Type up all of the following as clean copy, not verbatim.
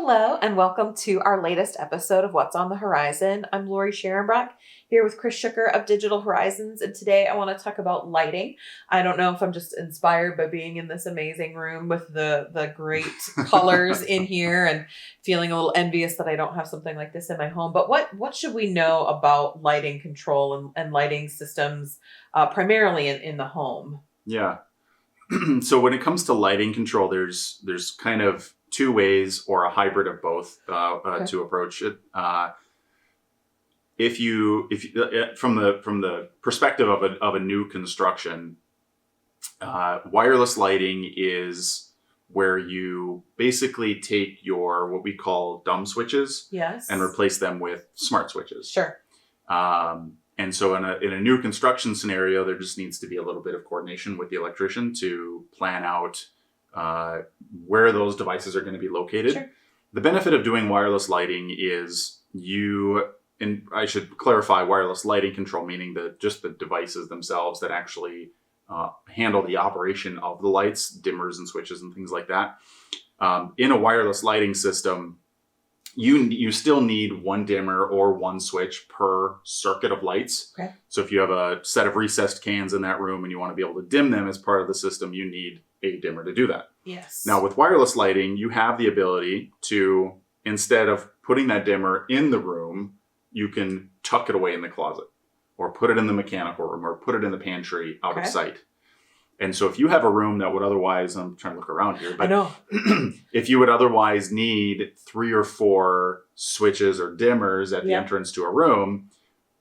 Hello, and welcome to our latest episode of What's on the Horizon. I'm Lori Sharonbrock here with Chris Schucker of Digital Horizons, and today I want to talk about lighting. I don't know if I'm just inspired by being in this amazing room with the great colors in here and feeling a little envious that I don't have something like this in my home. But what should we know about lighting control and lighting systems, primarily in the home? Yeah. So when it comes to lighting control, there's kind of two ways or a hybrid of both to approach it. If you from the perspective of a new construction, wireless lighting is where you basically take your what we call dumb switches, Yes, and replace them with smart switches. Sure. And so in a new construction scenario, there just needs to be a little bit of coordination with the electrician to plan out where those devices are going to be located. Sure. The benefit of doing wireless lighting is and I should clarify, wireless lighting control, meaning just the devices themselves that actually handle the operation of the lights, dimmers and switches and things like that. In a wireless lighting system, you still need one dimmer or one switch per circuit of lights. Okay. So if you have a set of recessed cans in that room and you want to be able to dim them as part of the system, you need a dimmer to do that. Yes. Now with wireless lighting, you have the ability to, instead of putting that dimmer in the room, you can tuck it away in the closet or put it in the mechanical room or put it in the pantry out of sight. And so if you have a room that would otherwise, I'm trying to look around here, but I know. if you would otherwise need 3 or 4 switches or dimmers at the entrance to a room,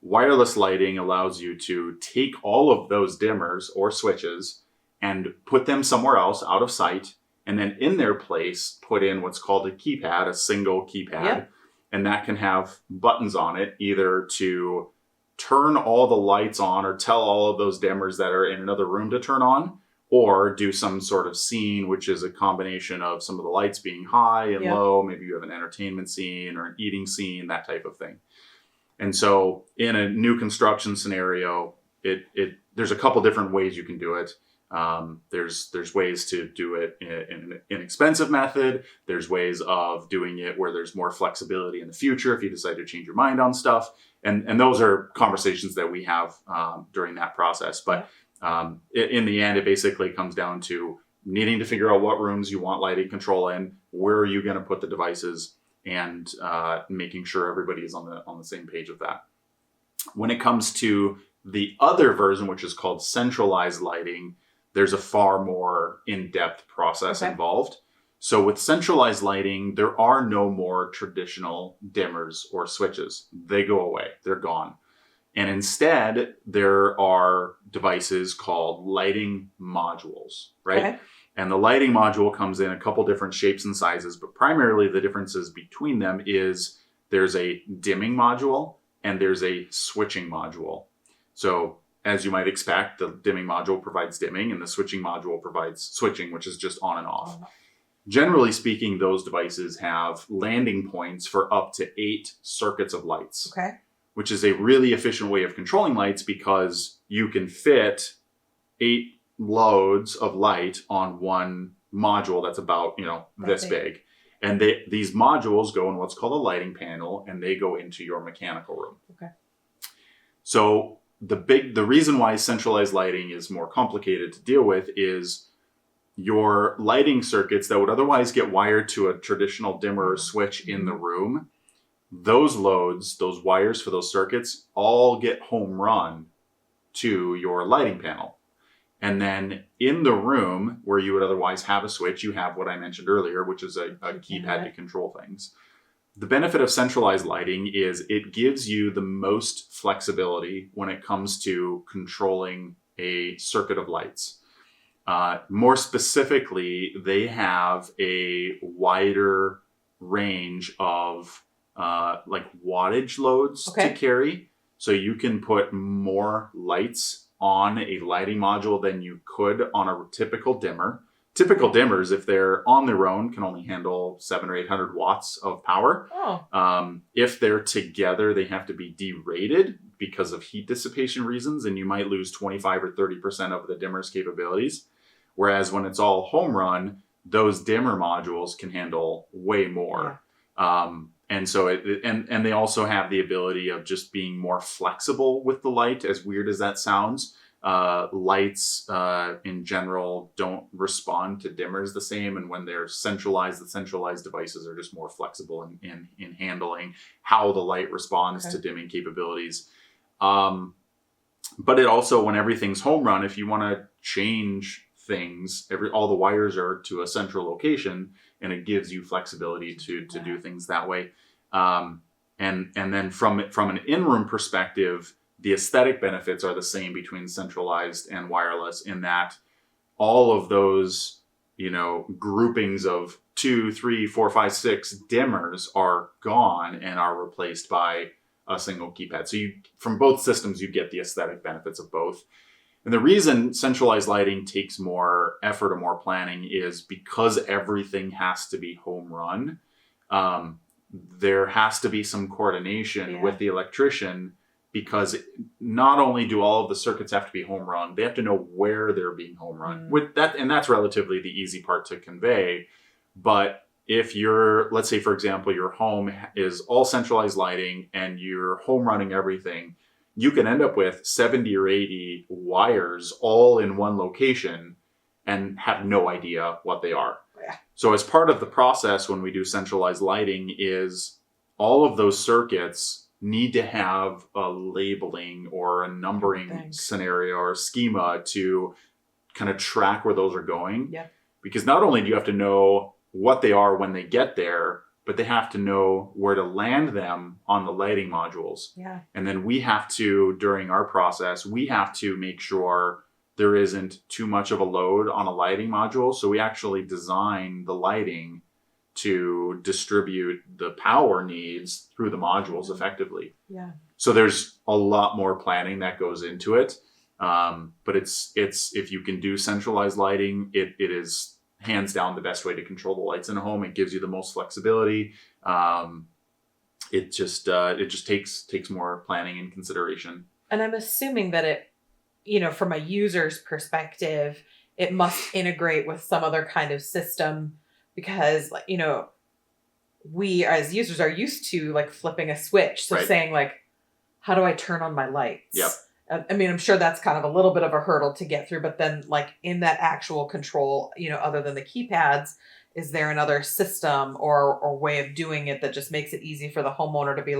wireless lighting allows you to take all of those dimmers or switches and put them somewhere else out of sight, and then in their place, put in what's called a keypad, a single keypad, and that can have buttons on it, either to turn all the lights on or tell all of those dimmers that are in another room to turn on, or do some sort of scene, which is a combination of some of the lights being high and low. Maybe you have an entertainment scene or an eating scene, that type of thing. And so in a new construction scenario, there's a couple different ways you can do it. There's ways to do it in an inexpensive method. There's ways of doing it where there's more flexibility in the future if you decide to change your mind on stuff. And those are conversations that we have during that process. But in the end, it basically comes down to needing to figure out what rooms you want lighting control in, where are you going to put the devices, and making sure everybody is on the same page with that. When it comes to the other version, which is called centralized lighting, there's a far more in-depth process involved. So with centralized lighting, there are no more traditional dimmers or switches. They go away. They're gone. And instead, there are devices called lighting modules, right? Okay. And the lighting module comes in a couple different shapes and sizes, but primarily the differences between them is there's a dimming module and there's a switching module. So as you might expect, the dimming module provides dimming and the switching module provides switching, which is just on and off. Generally speaking, those devices have landing points for up to 8 circuits of lights, which is a really efficient way of controlling lights because you can fit 8 loads of light on one module that's about, this big. And these modules go in what's called a lighting panel, and they go into your mechanical room. So the reason why centralized lighting is more complicated to deal with is your lighting circuits that would otherwise get wired to a traditional dimmer or switch in the room, those loads, those wires for those circuits, all get home run to your lighting panel. And then in the room where you would otherwise have a switch, you have what I mentioned earlier, which is a keypad to control things. The benefit of centralized lighting is it gives you the most flexibility when it comes to controlling a circuit of lights. More specifically, they have a wider range of wattage loads to carry. So you can put more lights on a lighting module than you could on a typical dimmer. Typical dimmers, if they're on their own, can only handle 700 or 800 watts of power. If they're together, they have to be derated because of heat dissipation reasons, and you might lose 25 or 30% of the dimmer's capabilities. Whereas when it's all home run, those dimmer modules can handle way more. And so and they also have the ability of just being more flexible with the light, as weird as that sounds. Lights in general don't respond to dimmers the same, and when they're centralized, the centralized devices are just more flexible in handling how the light responds to dimming capabilities. But it also, when everything's home run, if you want to change things, all the wires are to a central location, and it gives you flexibility to do things that way. And then from an in-room perspective, the aesthetic benefits are the same between centralized and wireless, in that all of those, groupings of 2, 3, 4, 5, 6 dimmers are gone and are replaced by a single keypad. So from both systems, you get the aesthetic benefits of both. And the reason centralized lighting takes more effort or more planning is because everything has to be home run. There has to be some coordination with the electrician, because not only do all of the circuits have to be home run, they have to know where they're being home run. With that, and that's relatively the easy part to convey. But if let's say, for example, your home is all centralized lighting and you're home running everything, you can end up with 70 or 80 wires all in one location and have no idea what they are. Yeah. So as part of the process, when we do centralized lighting, is all of those circuits need to have a labeling or a numbering scenario or schema to kind of track where those are going. Yeah. Because not only do you have to know what they are when they get there, but they have to know where to land them on the lighting modules. Yeah. And then we have to, during our process, we have to make sure there isn't too much of a load on a lighting module. So we actually design the lighting to distribute the power needs through the modules effectively. Yeah. So there's a lot more planning that goes into it. But it's if you can do centralized lighting, it is hands down the best way to control the lights in a home. It gives you the most flexibility. It just takes more planning and consideration. And I'm assuming that it, from a user's perspective, it must integrate with some other kind of system, because, we as users are used to flipping a switch. So saying how do I turn on my lights? Yep. I mean, I'm sure that's kind of a little bit of a hurdle to get through, but then in that actual control, other than the keypads, is there another system or way of doing it that just makes it easy for the homeowner to be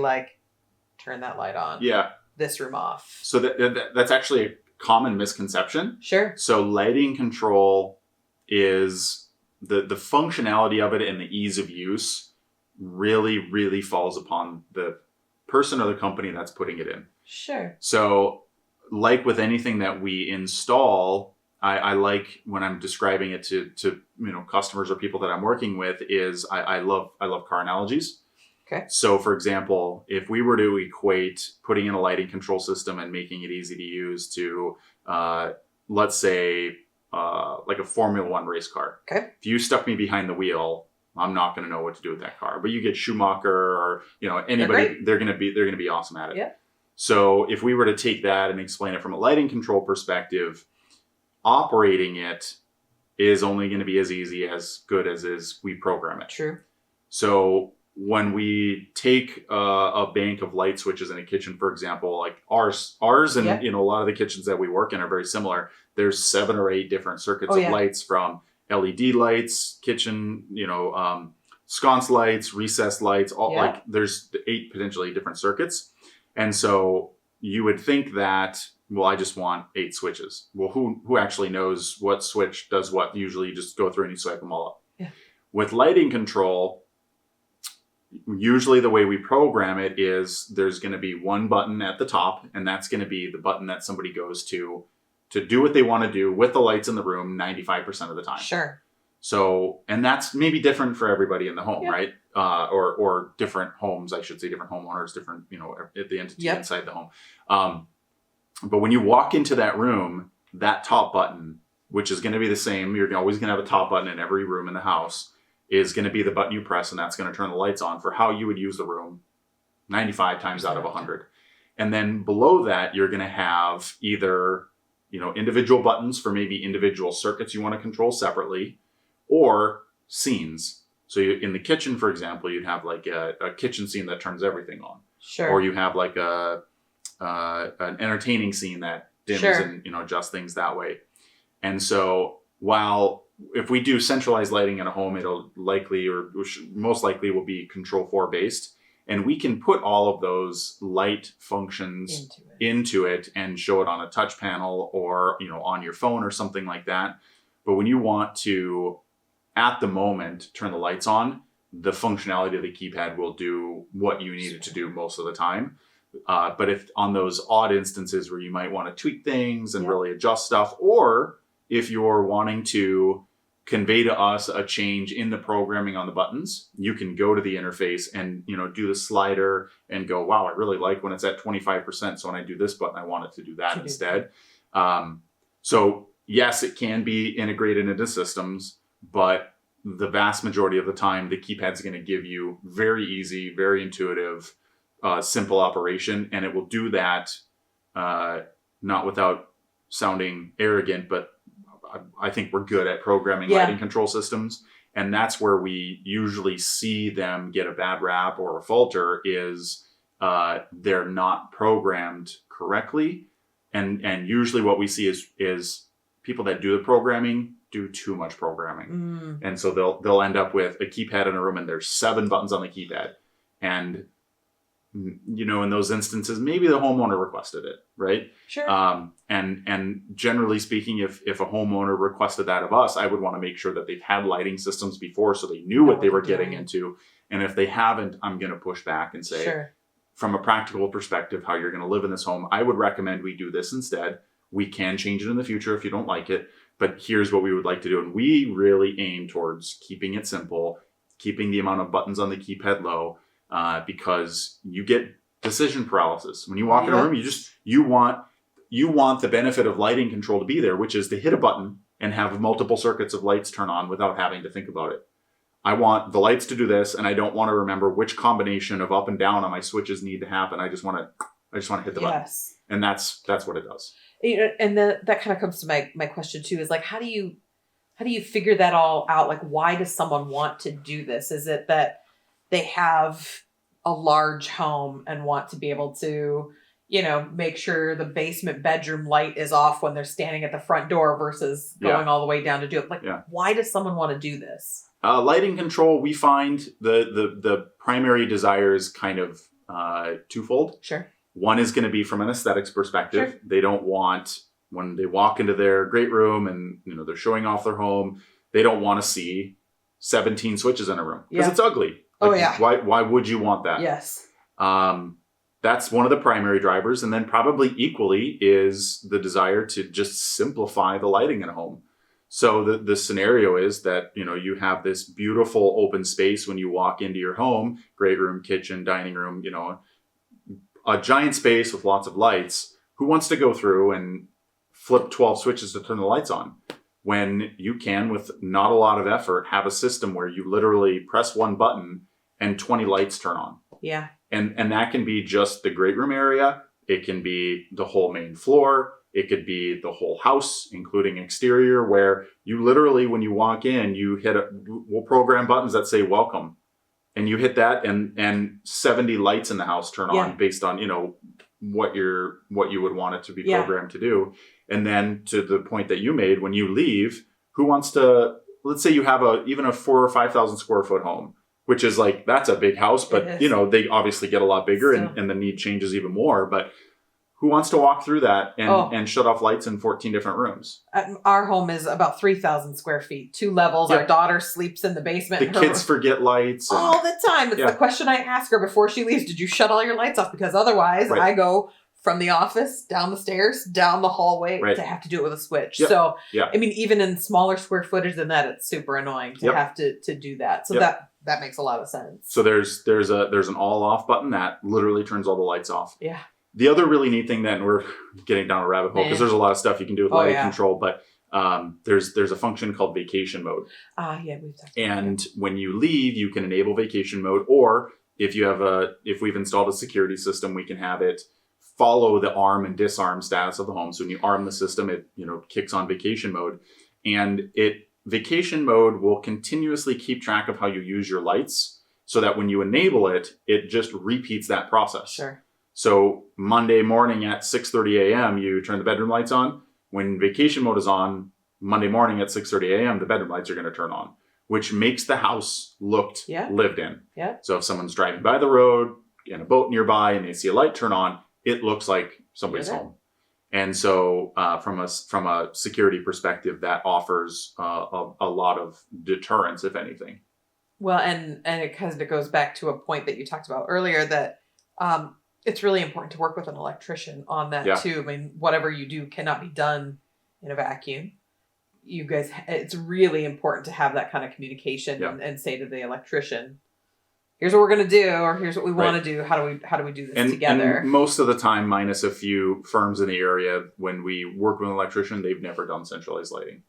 turn that light on? Yeah. This room off. So that's actually a common misconception. Sure. So lighting control is the functionality of it and the ease of use really, really falls upon the person or the company that's putting it in. Sure. So with anything that we install, I like, when I'm describing it to customers or people that I'm working with, is I love car analogies. Okay. So for example, if we were to equate putting in a lighting control system and making it easy to use to, let's say, like a Formula One race car. Okay. If you stuck me behind the wheel, I'm not going to know what to do with that car. But you get Schumacher or anybody, they're going to be awesome at it. Yeah. So if we were to take that and explain it from a lighting control perspective, operating it is only going to be as easy as good as is we program it. True. So when we take a bank of light switches in a kitchen, for example, like ours and a lot of the kitchens that we work in are very similar. There's 7 or 8 different circuits of lights, from LED lights, kitchen, sconce lights, recessed lights, all there's 8 potentially different circuits. And so you would think that, well, I just want 8 switches. Well, who actually knows what switch does what? Usually you just go through and you swipe them all up. Yeah. With lighting control, usually the way we program it is there's going to be one button at the top, and that's going to be the button that somebody goes to do what they want to do with the lights in the room 95% of the time. Sure. So, and that's maybe different for everybody in the home, right? Or different homes, I should say, different homeowners, different, the entity inside the home. But when you walk into that room, that top button, which is going to be the same, you're always going to have a top button in every room in the house, is going to be the button you press, and that's going to turn the lights on for how you would use the room 95 times out of 100. And then below that, you're going to have either, individual buttons for maybe individual circuits you want to control separately, or scenes. So in the kitchen, for example, you'd have like a kitchen scene that turns everything on. Sure. Or you have like an entertaining scene that dims and adjusts things that way. And so while if we do centralized lighting in a home, it'll likely most likely will be Control 4 based. And we can put all of those light functions into it and show it on a touch panel or, on your phone or something like that. But when you want to, at the moment, turn the lights on, the functionality of the keypad will do what you need it to do most of the time. But if on those odd instances where you might want to tweak things and really adjust stuff, or if you're wanting to convey to us a change in the programming on the buttons, you can go to the interface and, do the slider and go, wow, I really like when it's at 25%. So when I do this button, I want it to do that instead. So yes, it can be integrated into systems, but the vast majority of the time, the keypad's going to give you very easy, very intuitive, simple operation. And it will do that, not without sounding arrogant, but I think we're good at programming lighting control systems. And that's where we usually see them get a bad rap or a falter is they're not programmed correctly. And usually what we see is people that do the programming do too much programming. And so they'll end up with a keypad in a room and there's 7 buttons on the keypad. And in those instances, maybe the homeowner requested it, right? Sure. And generally speaking, if a homeowner requested that of us, I would want to make sure that they've had lighting systems before so they knew what they were getting into. And if they haven't, I'm going to push back and say, from a practical perspective, how you're going to live in this home, I would recommend we do this instead. We can change it in the future if you don't like it, but here's what we would like to do. And we really aim towards keeping it simple, keeping the amount of buttons on the keypad low, because you get decision paralysis. When you walk in a room, you want the benefit of lighting control to be there, which is to hit a button and have multiple circuits of lights turn on without having to think about it. I want the lights to do this, and I don't want to remember which combination of up and down on my switches need to happen. I just want to hit the button. And that's what it does. And that kind of comes to my question too, is like, how do you figure that all out? Like, why does someone want to do this? Is it that they have a large home and want to be able to, make sure the basement bedroom light is off when they're standing at the front door versus going all the way down to do it? Like, why does someone want to do this? Lighting control, we find the primary desire is kind of twofold. Sure. One is going to be from an aesthetics perspective. Sure. They don't want, when they walk into their great room and they're showing off their home, they don't want to see 17 switches in a room because it's ugly. Why would you want that? Yes. That's one of the primary drivers. And then probably equally is the desire to just simplify the lighting in a home. So the scenario is that, you have this beautiful open space when you walk into your home, great room, kitchen, dining room, a giant space with lots of lights. Who wants to go through and flip 12 switches to turn the lights on? When you can, with not a lot of effort, have a system where you literally press one button and 20 lights turn on. Yeah. And that can be just the great room area. It can be the whole main floor. It could be the whole house, including exterior, where you literally, when you walk in, we'll program buttons that say welcome. And you hit that and 70 lights in the house turn on based on, what you would want it to be programmed to do. And then to the point that you made, when you leave, who wants to, let's say you have even a 4,000 or 5,000 square foot home, which is like, that's a big house, but they obviously get a lot bigger and the need changes even more. But who wants to walk through that and shut off lights in 14 different rooms? Our home is about 3,000 square feet, 2 levels. Our daughter sleeps in the basement. The kids forget lights. All the time. It's the question I ask her before she leaves. Did you shut all your lights off? Because otherwise I go from the office, down the stairs, down the hallway to have to do it with a switch. Yep. So, I mean, even in smaller square footage than that, it's super annoying to have to do that. So that makes a lot of sense. So there's an all off button that literally turns all the lights off. Yeah. The other really neat thing that, and we're getting down a rabbit hole because there's a lot of stuff you can do with lighting control, but there's a function called vacation mode. We've talked and when you leave, you can enable vacation mode, or if we've installed a security system, we can have it follow the arm and disarm status of the home. So when you arm the system, it kicks on vacation mode, and it vacation mode will continuously keep track of how you use your lights so that when you enable it, it just repeats that process. Sure. So Monday morning at 6:30 a.m., you turn the bedroom lights on. When vacation mode is on, Monday morning at 6:30 a.m., the bedroom lights are going to turn on, which makes the house looked lived in. Yeah. So if someone's driving by the road in a boat nearby and they see a light turn on, it looks like somebody's home. And so from a security perspective, that offers a lot of deterrence, if anything. Well, and it goes back to a point that you talked about earlier that it's really important to work with an electrician on that too. I mean, whatever you do cannot be done in a vacuum. You guys, it's really important to have that kind of communication and say to the electrician, here's what we're going to do, or here's what we want to do. How do we do this together? And most of the time, minus a few firms in the area, when we work with an electrician, they've never done centralized lighting.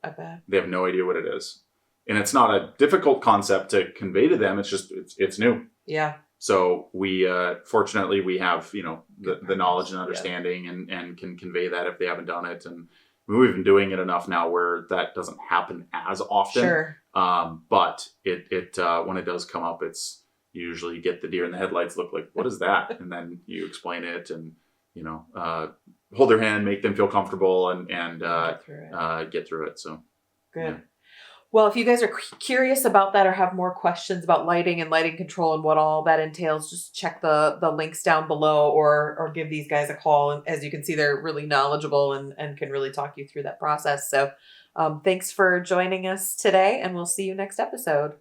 I bet. They have no idea what it is. And it's not a difficult concept to convey to them. It's just, it's new. Yeah. So we, fortunately, we have, the knowledge and understanding and can convey that if they haven't done it. And we've been doing it enough now where that doesn't happen as often. Sure. But it when it does come up, it's you usually get the deer in the headlights look like, what is that? And then you explain it and, hold their hand, make them feel comfortable and get through it. So good. Yeah. Well, if you guys are curious about that or have more questions about lighting and lighting control and what all that entails, just check the links down below or give these guys a call. And as you can see, they're really knowledgeable and can really talk you through that process. So thanks for joining us today, and we'll see you next episode.